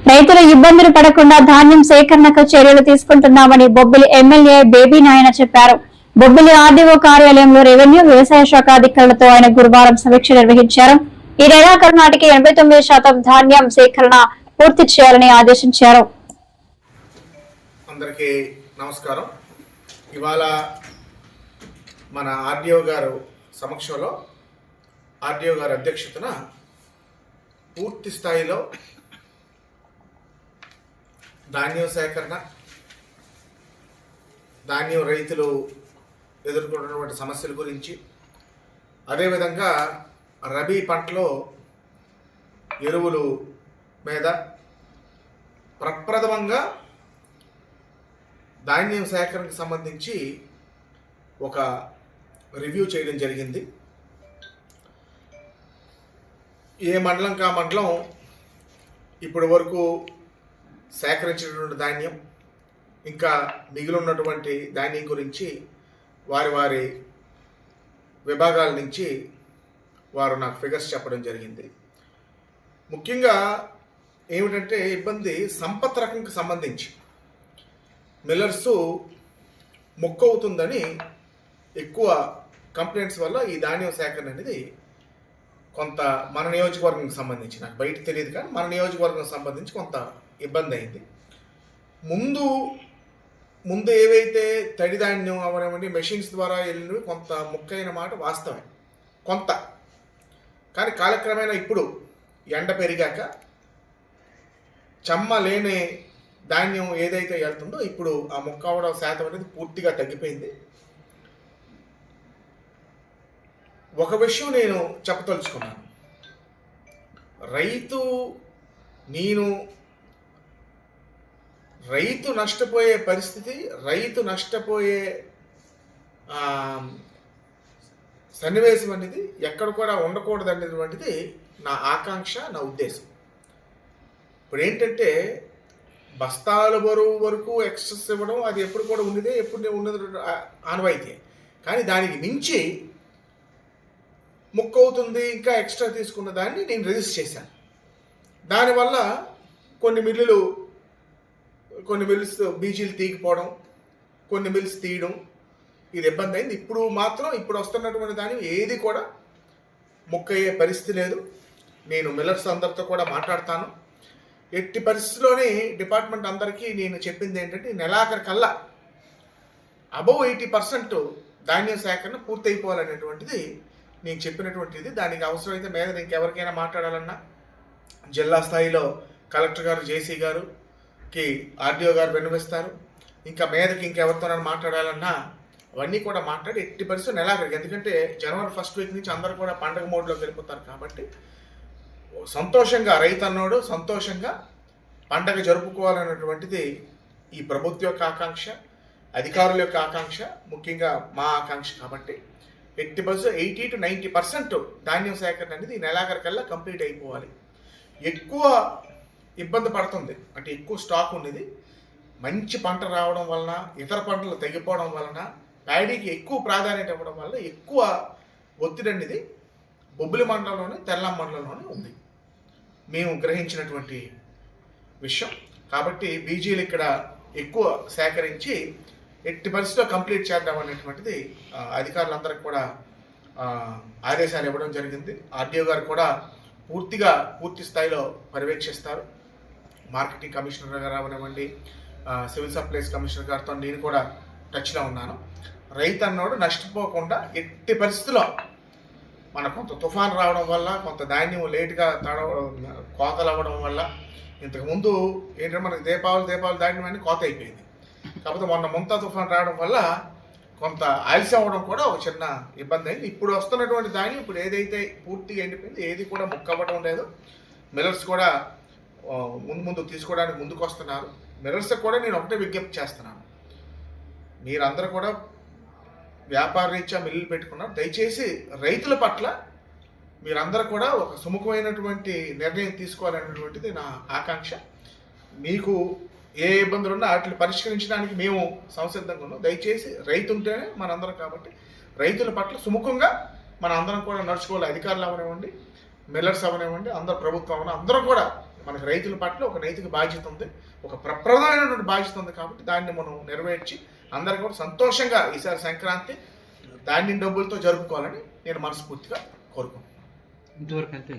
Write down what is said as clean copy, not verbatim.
రైతులు ఇబ్బందులు పడకుండా ధాన్యం సేకరణకు చర్యలు తీసుకుంటున్నామని బొబ్బిలి ఎమ్మెల్యే బేబీ నాయన చెప్పారు. బొబ్బిలి ఆర్డీఓ కార్యాలయంలో రెవెన్యూ, వ్యవసాయ శాఖ అధికారులతో ఆయన గురువారం సమీక్ష నిర్వహించారు. ఈ నెలాఖరు నాటికి 89% ధాన్యం సేకరణ పూర్తి చేయాలని ఆదేశించారు. అందరికీ నమస్కారం. ఇవాళ మన ఆర్డీఓ గారు సమక్షంలో ఆర్డీఓ గారి అధ్యక్షతన పూర్తి స్థాయిలో ధాన్యం సేకరణ, ధాన్యం రైతులు ఎదుర్కొంటున్నటువంటి సమస్యల గురించి, అదేవిధంగా రబీ పంటలో ఎరువులు మీద ప్రప్రథమంగా ధాన్యం సేకరణకు సంబంధించి ఒక రివ్యూ చేయడం జరిగింది. ఏ మండలం కా మండలం ఇప్పటి వరకు సేకరించినటువంటి ధాన్యం, ఇంకా మిగిలి ఉన్నటువంటి ధాన్యం గురించి వారి వారి విభాగాల నుంచి వారు నాకు ఫిగర్స్ చెప్పడం జరిగింది. ముఖ్యంగా ఏమిటంటే ఇబ్బంది సంపత్ రకంకి సంబంధించి మిల్లర్సు మొక్కవుతుందని ఎక్కువ కంప్లైంట్స్ వల్ల ఈ ధాన్యం సేకరణ అనేది కొంత మన నియోజకవర్గంకి సంబంధించి, నాకు బయట తెలియదు కానీ మన నియోజకవర్గం సంబంధించి కొంత ఇబ్బంది అయింది. ముందు ఏవైతే తడి ధాన్యం అవనివ్వండి మెషిన్స్ ద్వారా వెళ్ళినవి కొంత ముక్కైన మాట వాస్తవమే కొంత, కానీ కాలక్రమేణా ఇప్పుడు ఎండ పెరిగాక చెమ్మ లేని ధాన్యం ఏదైతే వెళ్తుందో ఇప్పుడు ఆ ముక్క అవడం శాతం అనేది పూర్తిగా తగ్గిపోయింది. ఒక విషయం నేను చెప్పదలుచుకున్నాను. రైతు నష్టపోయే పరిస్థితి, రైతు నష్టపోయే సన్నివేశం అనేది ఎక్కడ కూడా ఉండకూడదు అనేటువంటిది నా ఆకాంక్ష, నా ఉద్దేశం. ఇప్పుడు ఏంటంటే బస్తాల బరువు వరకు ఎక్సెస్ ఇవ్వడం అది ఎప్పుడు కూడా ఉన్నదే, ఎప్పుడు ఉన్నది ఆనవాయితీ. కానీ దానికి మించి ముక్క అవుతుంది ఇంకా ఎక్స్ట్రా తీసుకున్న దాన్ని నేను రిజిస్టర్ చేశాను. దానివల్ల కొన్ని మిల్స్ బీజీలు తీగిపోవడం, కొన్ని మిల్స్ తీయడం, ఇది ఇబ్బంది అయింది. ఇప్పుడు వస్తున్నటువంటి దాని ఏది కూడా ముక్క అయ్యే పరిస్థితి లేదు. నేను మిల్లర్స్ అందరితో కూడా మాట్లాడతాను. ఎట్టి పరిస్థితిలోనే డిపార్ట్మెంట్ అందరికీ నేను చెప్పింది ఏంటంటే నెలాఖరు కల్లా అబవ్ 80% ధాన్యం సేకరణ పూర్తయిపోవాలనేటువంటిది నేను చెప్పినటువంటిది. దానికి అవసరమైతే మీద ఇంకెవరికైనా మాట్లాడాలన్నా జిల్లా స్థాయిలో కలెక్టర్ గారు, జేసీ గారుకి ఆర్డీఓ గారు విన్నవిస్తారు. ఇంకా మీదకి ఇంకెవరితోనైనా మాట్లాడాలన్నా అవన్నీ కూడా మాట్లాడి ఎట్టి పరిస్థితి నెలాఖరికి, ఎందుకంటే జనవరి 1st వీక్ నుంచి అందరూ కూడా పండగ మోడ్లోకి వెళ్ళిపోతారు. కాబట్టి సంతోషంగా రైతు అన్నోడు సంతోషంగా పండగ జరుపుకోవాలన్నటువంటిది ఈ ప్రభుత్వం యొక్క ఆకాంక్ష, అధికారుల యొక్క ఆకాంక్ష, ముఖ్యంగా మా ఆకాంక్ష. కాబట్టి 80 to 90% ధాన్యం సేకరణ అనేది ఈ నెలాఖరికల్లా కంప్లీట్ అయిపోవాలి. ఎక్కువ ఇబ్బంది పడుతుంది అంటే ఎక్కువ స్టాక్ ఉన్నది, మంచి పంట రావడం వలన, ఇతర పంటలు తగ్గిపోవడం వలన, ప్యాడీకి ఎక్కువ ప్రాధాన్యత ఇవ్వడం వల్ల ఎక్కువ ఒత్తిడి అనేది బొబ్బిలి మండలంలోని, తెల్లం మండలంలోనే ఉంది మేము గ్రహించినటువంటి విషయం. కాబట్టి బీజీలు ఇక్కడ ఎక్కువ సేకరించి ఎట్టి పరిస్థితిలో కంప్లీట్ చేద్దాం అనేటువంటిది అధికారులందరికీ కూడా ఆదేశాలు ఇవ్వడం జరిగింది. ఆర్డీఓ గారు కూడా పూర్తి స్థాయిలో పర్యవేక్షిస్తారు. మార్కెటింగ్ కమిషనర్ గారు అవనివ్వండి, సివిల్ సప్లైస్ కమిషనర్ గారితో నేను కూడా టచ్లో ఉన్నాను. రైతు అన్నోడు నష్టపోకుండా ఎట్టి పరిస్థితిలో మన కొంత తుఫాన్ రావడం వల్ల, కొంత ధాన్యం లేటుగా కోతలు అవ్వడం వల్ల, ఇంతకుముందు ఏంటంటే మనకి దీపావళి ధాన్యం అని కోత అయిపోయింది. కాకపోతే మొన్న ముంతా తుఫాన్ రావడం వల్ల కొంత ఆలస్యం అవ్వడం కూడా ఒక చిన్న ఇబ్బంది అయింది. ఇప్పుడు వస్తున్నటువంటి ధాన్యం ఇప్పుడు ఏదైతే పూర్తిగా ఎండిపోయింది, ఏది కూడా ముక్క అవ్వడం లేదు. మిల్లర్స్ కూడా ముందు తీసుకోవడానికి ముందుకు వస్తున్నారు. మిల్లర్స్కి కూడా నేను ఒకటే విజ్ఞప్తి చేస్తున్నాను, మీరందరూ కూడా వ్యాపార రీత్యా మిల్లులు పెట్టుకున్నారు. దయచేసి రైతుల పట్ల మీరందరూ కూడా ఒక సుముఖమైనటువంటి నిర్ణయం తీసుకోవాలనేటువంటిది నా ఆకాంక్ష. మీకు ఏ ఇబ్బందులు ఉన్నా వాటిని పరిష్కరించడానికి మేము సంసిద్ధంగా ఉన్నాం. దయచేసి రైతు ఉంటేనే మనందరం, కాబట్టి రైతుల పట్ల సుముఖంగా మన అందరం కూడా నడుచుకోవాలి. అధికారులు అవనివ్వండి, మిల్లర్స్ అవనివ్వండి, అందరూ ప్రభుత్వం అవని అందరం కూడా మనకు రైతుల పట్ల ఒక నైతిక బాధ్యత ఉంది, ఒక ప్రప్రదమైనటువంటి బాధ్యత ఉంది. కాబట్టి దాన్ని మనం నెరవేర్చి అందరికీ కూడా సంతోషంగా ఈసారి సంక్రాంతి ధాన్యం డబ్బులతో జరుపుకోవాలని నేను మనస్ఫూర్తిగా కోరుకుంటున్నాను. ఇంతవరకు అంతే.